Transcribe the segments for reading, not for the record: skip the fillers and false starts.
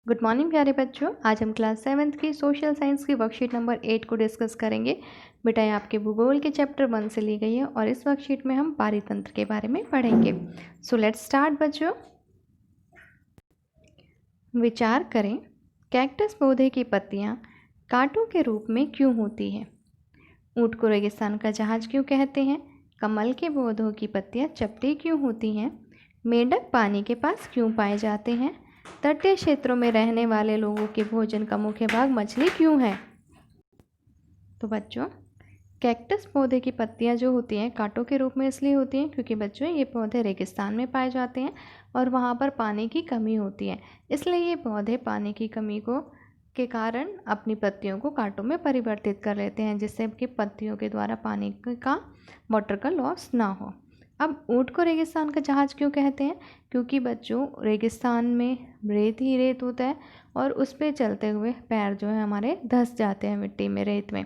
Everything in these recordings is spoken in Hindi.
गुड मॉर्निंग प्यारे बच्चों। आज हम क्लास 7th की सोशल साइंस की वर्कशीट नंबर 8 को डिस्कस करेंगे। बेटा ये आपके भूगोल के चैप्टर 1 से ली गई है और इस वर्कशीट में हम पारितंत्र के बारे में पढ़ेंगे। सो लेट्स स्टार्ट बच्चों। विचार करें, कैक्टस पौधे की पत्तियां कांटों के रूप में क्यों होती हैं? ऊंट को रेगिस्तान का जहाज क्यों कहते हैं? कमल के पौधों की पत्तियां चपटी क्यों होती हैं? मेंढक पानी के पास क्यों पाए जाते हैं? तटीय क्षेत्रों में रहने वाले लोगों के भोजन का मुख्य भाग मछली क्यों है? तो बच्चों, कैक्टस पौधे की पत्तियां जो होती हैं कांटों के रूप में इसलिए होती हैं क्योंकि बच्चों ये पौधे रेगिस्तान में पाए जाते हैं और वहाँ पर पानी की कमी होती है। इसलिए ये पौधे पानी की कमी को के कारण अपनी पत्तियों को कांटों में परिवर्तित कर लेते हैं, जिससे कि पत्तियों के द्वारा पानी का वाटर का लॉस ना हो। अब ऊँट को रेगिस्तान का जहाज क्यों कहते हैं? क्योंकि बच्चों रेगिस्तान में रेत ही रेत होता है और उस पर चलते हुए पैर जो है हमारे धंस जाते हैं मिट्टी में, रेत में।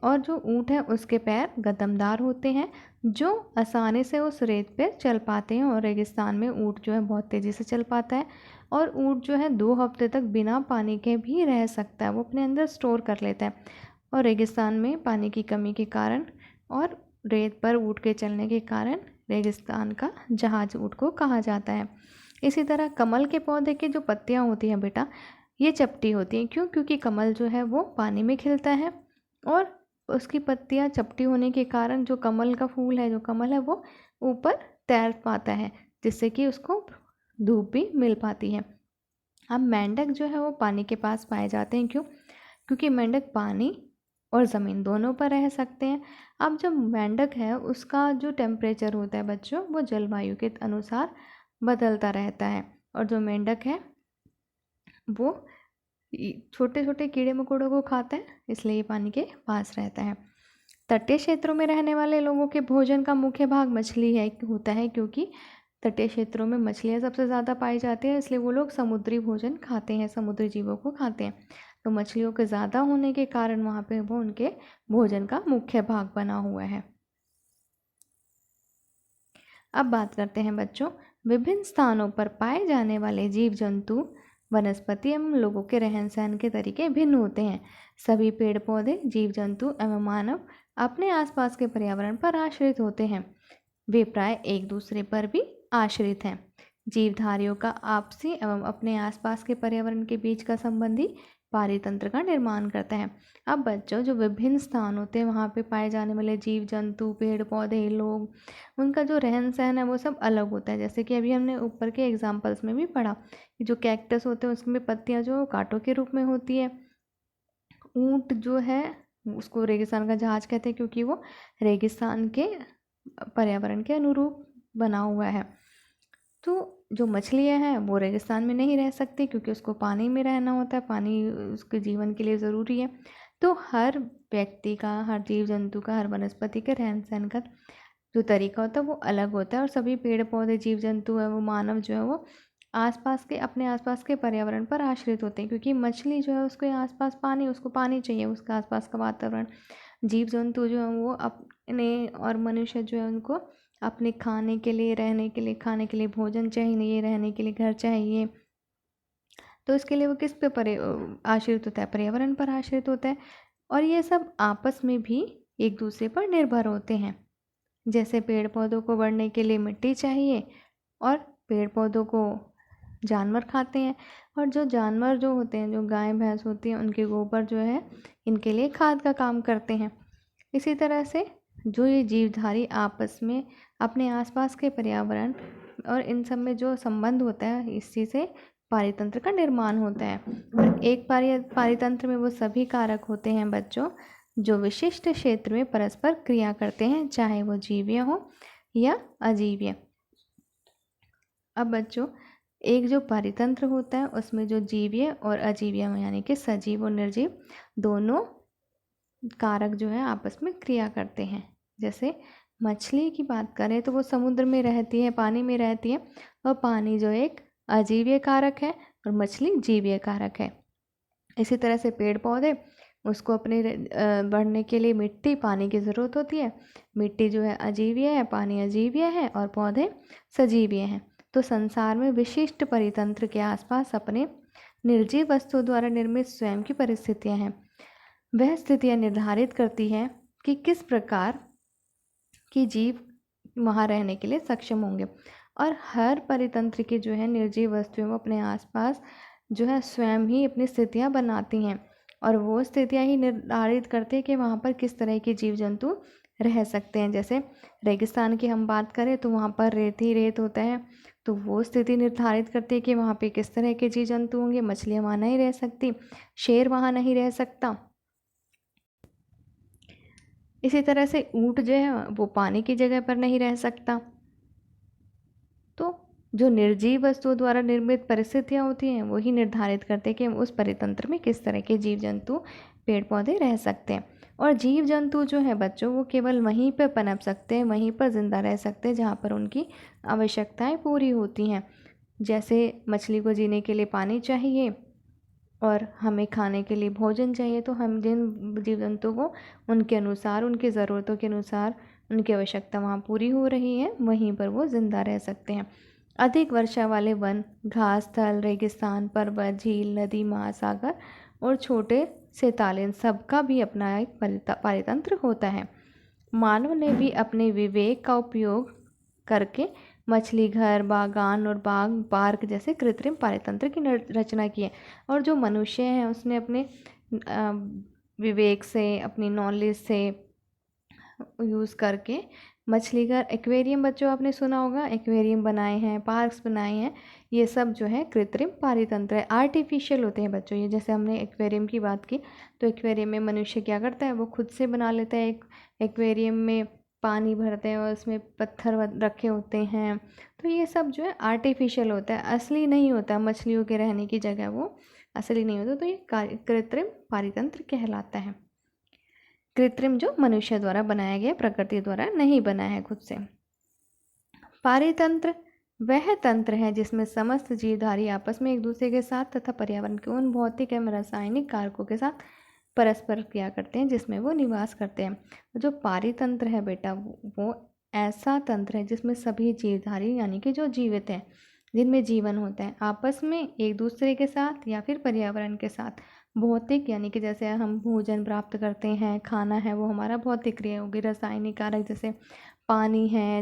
और जो ऊँट है उसके पैर गदमदार होते हैं जो आसानी से उस रेत पे चल पाते हैं। और रेगिस्तान में ऊँट जो है बहुत तेज़ी से चल पाता है और ऊँट जो है 2 हफ्ते तक बिना पानी के भी रह सकता है, वो अपने अंदर स्टोर कर लेता है। और रेगिस्तान में पानी की कमी के कारण और रेत पर ऊँट के चलने के कारण रेगिस्तान का जहाज ऊँट को कहा जाता है। इसी तरह कमल के पौधे की जो पत्तियाँ होती हैं बेटा, ये चपटी होती हैं। क्यों? क्योंकि कमल जो है वो पानी में खिलता है और उसकी पत्तियां चपटी होने के कारण जो कमल का फूल है, जो कमल है, वो ऊपर तैर पाता है, जिससे कि उसको धूप भी मिल पाती है। अब मेंढक जो है वो पानी के पास पाए जाते हैं। क्यों? क्योंकि मेंढक पानी और ज़मीन दोनों पर रह सकते हैं। अब जो मेंढक है उसका जो टेम्परेचर होता है बच्चों, वो जलवायु के अनुसार बदलता रहता है। और जो मेंढक है वो छोटे छोटे कीड़े मकोड़ों को खाता है, इसलिए ये पानी के पास रहता है। तटीय क्षेत्रों में रहने वाले लोगों के भोजन का मुख्य भाग मछली होता है, क्योंकि तटीय क्षेत्रों में मछलियाँ सबसे ज़्यादा पाई जाती हैं, इसलिए वो लोग समुद्री भोजन खाते हैं, समुद्री जीवों को खाते हैं। तो मछलियों के ज़्यादा होने के कारण वहाँ पे वो उनके भोजन का मुख्य भाग बना हुआ है। अब बात करते हैं बच्चों, विभिन्न स्थानों पर पाए जाने वाले जीव जंतु, वनस्पति एवं लोगों के रहन सहन के तरीके भिन्न होते हैं। सभी पेड़ पौधे, जीव जंतु एवं मानव अपने आसपास के पर्यावरण पर आश्रित होते हैं। वे प्राय एक दूसरे पर भी आश्रित हैं। जीवधारियों का आपसी एवं अपने आसपास के पर्यावरण के बीच का संबंधी पारितंत्र का निर्माण करता है। अब बच्चों, जो विभिन्न स्थान होते हैं वहाँ पे पाए जाने वाले जीव जंतु, पेड़ पौधे, लोग, उनका जो रहन सहन है वो सब अलग होता है। जैसे कि अभी हमने ऊपर के एग्जाम्पल्स में भी पढ़ा कि जो कैक्टस होते हैं उसमें पत्तियाँ जो कांटों के रूप में होती है। ऊँट जो है उसको रेगिस्तान का जहाज कहते हैं क्योंकि वो रेगिस्तान के पर्यावरण के अनुरूप बना हुआ है। तो जो मछलियाँ हैं वो रेगिस्तान में नहीं रह सकती क्योंकि उसको पानी में रहना होता है, पानी उसके जीवन के लिए ज़रूरी है। तो हर व्यक्ति का, हर जीव जंतु का, हर वनस्पति के रहन सहन का जो तरीका होता है वो अलग होता है। और सभी पेड़ पौधे, जीव जंतु है, वो मानव जो है वो अपने आसपास के पर्यावरण पर आश्रित होते हैं, क्योंकि मछली जो है उसके आसपास पानी, उसको पानी चाहिए, उसके आसपास का वातावरण। जीव जंतु जो हैं वो अपने, और मनुष्य जो है उनको अपने खाने के लिए, रहने के लिए, खाने के लिए भोजन चाहिए, रहने के लिए घर चाहिए। तो इसके लिए वो किस पे आश्रित होता है? पर्यावरण पर आश्रित होता है। और ये सब आपस में भी एक दूसरे पर निर्भर होते हैं। जैसे पेड़ पौधों को बढ़ने के लिए मिट्टी चाहिए और पेड़ पौधों को जानवर खाते हैं, और जो जानवर जो होते हैं, जो गाय भैंस होती हैं, उनके गोबर जो है इनके लिए खाद का काम करते हैं। इसी तरह से जो ये जीवधारी आपस में अपने आसपास के पर्यावरण और इन सब में जो संबंध होता है, इसी से पारितंत्र का निर्माण होता है। और एक पारितंत्र में वो सभी कारक होते हैं बच्चों जो विशिष्ट क्षेत्र में परस्पर क्रिया करते हैं, चाहे वो जीवीय हो या अजीवीय। अब बच्चों, एक जो पारितंत्र होता है उसमें जो जीवीय और अजीवीय यानी कि सजीव और निर्जीव दोनों कारक जो है आपस में क्रिया करते हैं। जैसे मछली की बात करें तो वो समुद्र में रहती है, पानी में रहती है, और पानी जो एक अजीवीय कारक है और मछली जीवीय कारक है। इसी तरह से पेड़ पौधे, उसको अपने बढ़ने के लिए मिट्टी, पानी की ज़रूरत होती है। मिट्टी जो है अजीवीय है, पानी अजीवीय है, और पौधे सजीवीय हैं। तो संसार में विशिष्ट परितंत्र के आसपास अपने निर्जीव वस्तुओं द्वारा निर्मित स्वयं की परिस्थितियां हैं। वह स्थितियां निर्धारित करती हैं कि किस प्रकार की जीव वहाँ रहने के लिए सक्षम होंगे। और हर परितंत्र की जो है निर्जीव वस्तुएं वो अपने आसपास जो है स्वयं ही अपनी स्थितियां बनाती हैं, और वो स्थितियां ही निर्धारित करती हैं कि वहाँ पर किस तरह के जीव जंतु रह सकते हैं। जैसे रेगिस्तान की हम बात करें तो वहाँ पर रेत ही रेत होता है, तो वो स्थिति निर्धारित करती है कि वहाँ पे किस तरह के जीव जंतु होंगे। मछलियाँ वहाँ नहीं रह सकती, शेर वहाँ नहीं रह सकता। इसी तरह से ऊँट जो है वो पानी की जगह पर नहीं रह सकता। तो जो निर्जीव वस्तुओं द्वारा निर्मित परिस्थितियाँ होती हैं वही निर्धारित करते हैं कि उस परितंत्र में किस तरह के जीव जंतु पेड़ पौधे रह सकते हैं। और जीव जंतु जो है बच्चों वो केवल वहीं पर पनप सकते हैं, वहीं पर ज़िंदा रह सकते हैं जहाँ पर उनकी आवश्यकताएं पूरी होती हैं। जैसे मछली को जीने के लिए पानी चाहिए और हमें खाने के लिए भोजन चाहिए, तो हम जिन जीव जंतु को उनके अनुसार, उनकी ज़रूरतों के अनुसार उनकी आवश्यकता वहाँ पूरी हो रही है, वहीं पर वो ज़िंदा रह सकते हैं। अधिक वर्षा वाले वन, घास स्थल, रेगिस्तान, पर्वत, झील, नदी, महासागर और छोटे से ताल, सबका भी अपना एक परितंत्र होता है। मानव ने भी अपने विवेक का उपयोग करके मछली घर, बागान और बाग पार्क जैसे कृत्रिम पारितंत्र की रचना की है। और जो मनुष्य हैं उसने अपने विवेक से, अपनी नॉलेज से यूज़ करके मछली घर, एक्वेरियम बच्चों आपने सुना होगा, एक्वेरियम बनाए हैं, पार्क्स बनाए हैं। ये सब जो है कृत्रिम पारितंत्र है, आर्टिफिशियल होते हैं बच्चों ये। जैसे हमने एक्वेरियम की बात की, तो एक्वेरियम में मनुष्य क्या करता है, वो खुद से बना लेता है। एक एक्वेरियम में पानी भरते हैं और उसमें पत्थर रखे होते हैं, तो ये सब जो है आर्टिफिशियल होता है, असली नहीं होता। मछलियों के रहने की जगह वो असली नहीं होता, तो ये कृत्रिम पारितंत्र कहलाता है। कृत्रिम जो मनुष्य द्वारा बनाया गया, प्रकृति द्वारा नहीं बनाया है खुद से। पारितंत्र वह तंत्र है जिसमें समस्त जीवधारी आपस में एक दूसरे के साथ तथा पर्यावरण के उन भौतिक एवं रासायनिक कारकों के साथ परस्पर क्रिया करते हैं जिसमें वो निवास करते हैं। जो पारितंत्र है बेटा, वो ऐसा तंत्र है जिसमें सभी जीवधारी यानी कि जो जीवित हैं, जिनमें जीवन होता है, आपस में एक दूसरे के साथ या फिर पर्यावरण के साथ भौतिक, यानी कि जैसे हम भोजन प्राप्त करते हैं, खाना है, वो हमारा भौतिक क्रिया होगी। रासायनिक कारक जैसे पानी है,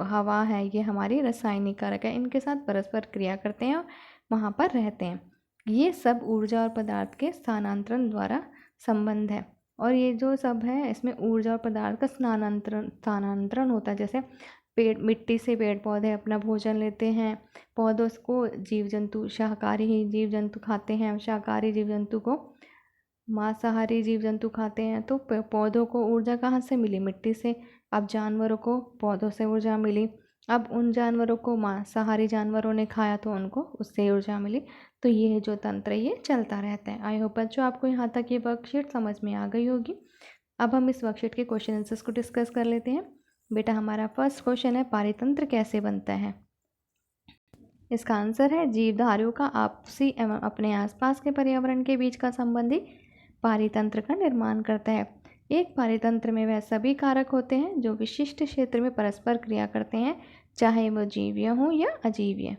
हवा है, ये हमारी रासायनिक कारक है, इनके साथ परस्पर क्रिया करते हैं और वहाँ पर रहते हैं। ये सब ऊर्जा और पदार्थ के स्थानांतरण द्वारा संबंध है। और ये जो सब है इसमें ऊर्जा और पदार्थ का स्थानांतरण होता है। जैसे मिट्टी से पेड़ पौधे अपना भोजन लेते हैं, पौधों को जीव जंतु, शाकाहारी ही जीव जंतु खाते हैं, शाकाहारी जीव जंतु को मांसाहारी जीव जंतु खाते हैं। तो पौधों को ऊर्जा कहाँ से मिली, मिट्टी से। अब जानवरों को पौधों से ऊर्जा मिली, अब उन जानवरों को मांसाहारी जानवरों ने खाया तो उनको उससे ऊर्जा मिली। तो ये जो तंत्र ये चलता रहता है। आई होप बच्चों आपको यहाँ तक ये वर्कशीट समझ में आ गई होगी। अब हम इस वर्कशीट के क्वेश्चन आंसर्स को डिस्कस कर लेते हैं। बेटा हमारा फर्स्ट क्वेश्चन है, पारितंत्र कैसे बनता है। इसका आंसर है, जीवधारियों का आपसी एवं अपने आसपास के पर्यावरण के बीच का संबंधी पारितंत्र का निर्माण करता है। एक पारितंत्र में वह सभी कारक होते हैं जो विशिष्ट क्षेत्र में परस्पर क्रिया करते हैं, चाहे वो जीवीय हों या अजीवीय।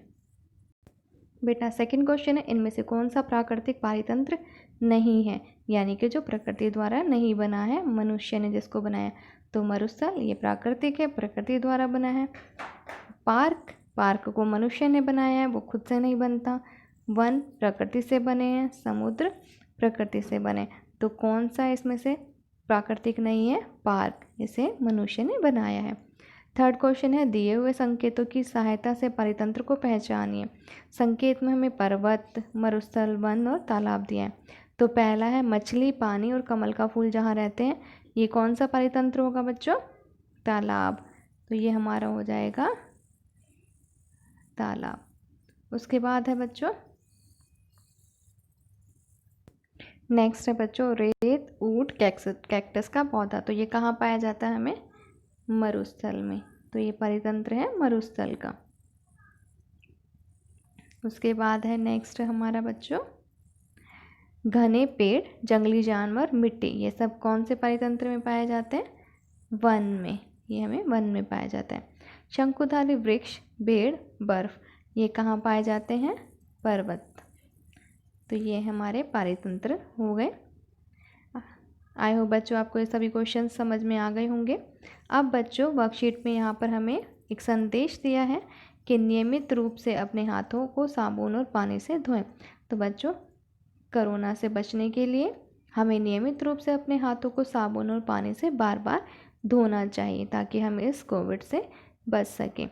बेटा सेकंड क्वेश्चन है, इनमें से कौन सा प्राकृतिक पारितंत्र नहीं है, यानी कि जो प्रकृति द्वारा नहीं बना है, मनुष्य ने जिसको बनाया। तो मरुस्थल ये प्राकृतिक है, प्रकृति द्वारा बना है। पार्क को मनुष्य ने बनाया है, वो खुद से नहीं बनता। वन प्रकृति से बने हैं, समुद्र प्रकृति से बने। तो कौन सा इसमें से प्राकृतिक नहीं है, पार्क, इसे मनुष्य ने बनाया है। थर्ड क्वेश्चन है, दिए हुए संकेतों की सहायता से परितंत्र को पहचानिए। संकेत में हमें पर्वत, मरुस्थल, वन और तालाब दिए हैं। तो पहला है मछली, पानी और कमल का फूल जहाँ रहते हैं, ये कौन सा परितंत्र होगा बच्चों, तालाब। तो ये हमारा हो जाएगा तालाब। उसके बाद है बच्चों नेक्स्ट है बच्चों, रेत, ऊंट, कैक्टस का पौधा। तो ये कहाँ पाया जाता है, हमें मरुस्थल में। तो ये परितंत्र है मरुस्थल का। उसके बाद है नेक्स्ट हमारा बच्चों, घने पेड़, जंगली जानवर, मिट्टी, ये सब कौन से परितंत्र में पाए जाते हैं, वन में। ये हमें वन में पाया जाता है। शंकुधारी वृक्ष, पेड़, बर्फ़, ये कहाँ पाए जाते हैं? पर्वत। तो ये हमारे पारितंत्र हो गए। आई होप बच्चों आपको ये सभी क्वेश्चन समझ में आ गए होंगे। अब बच्चों वर्कशीट में यहाँ पर हमें एक संदेश दिया है कि नियमित रूप से अपने हाथों को साबुन और पानी से धोएं। तो बच्चों कोरोना से बचने के लिए हमें नियमित रूप से अपने हाथों को साबुन और पानी से बार बार धोना चाहिए ताकि हम इस कोविड से बच सकें।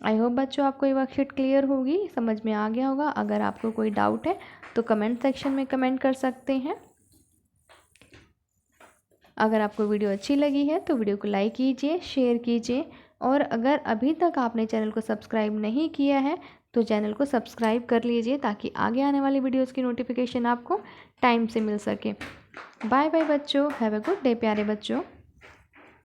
आई होप बच्चों आपको ये वर्कशीट क्लियर होगी, समझ में आ गया होगा। अगर आपको कोई डाउट है तो कमेंट सेक्शन में कमेंट कर सकते हैं। अगर आपको वीडियो अच्छी लगी है तो वीडियो को लाइक कीजिए, शेयर कीजिए, और अगर अभी तक आपने चैनल को सब्सक्राइब नहीं किया है तो चैनल को सब्सक्राइब कर लीजिए ताकि आगे आने वाली वीडियोज़ की नोटिफिकेशन आपको टाइम से मिल सके। बाय बाय बच्चों, हैव अ गुड डे प्यारे बच्चों।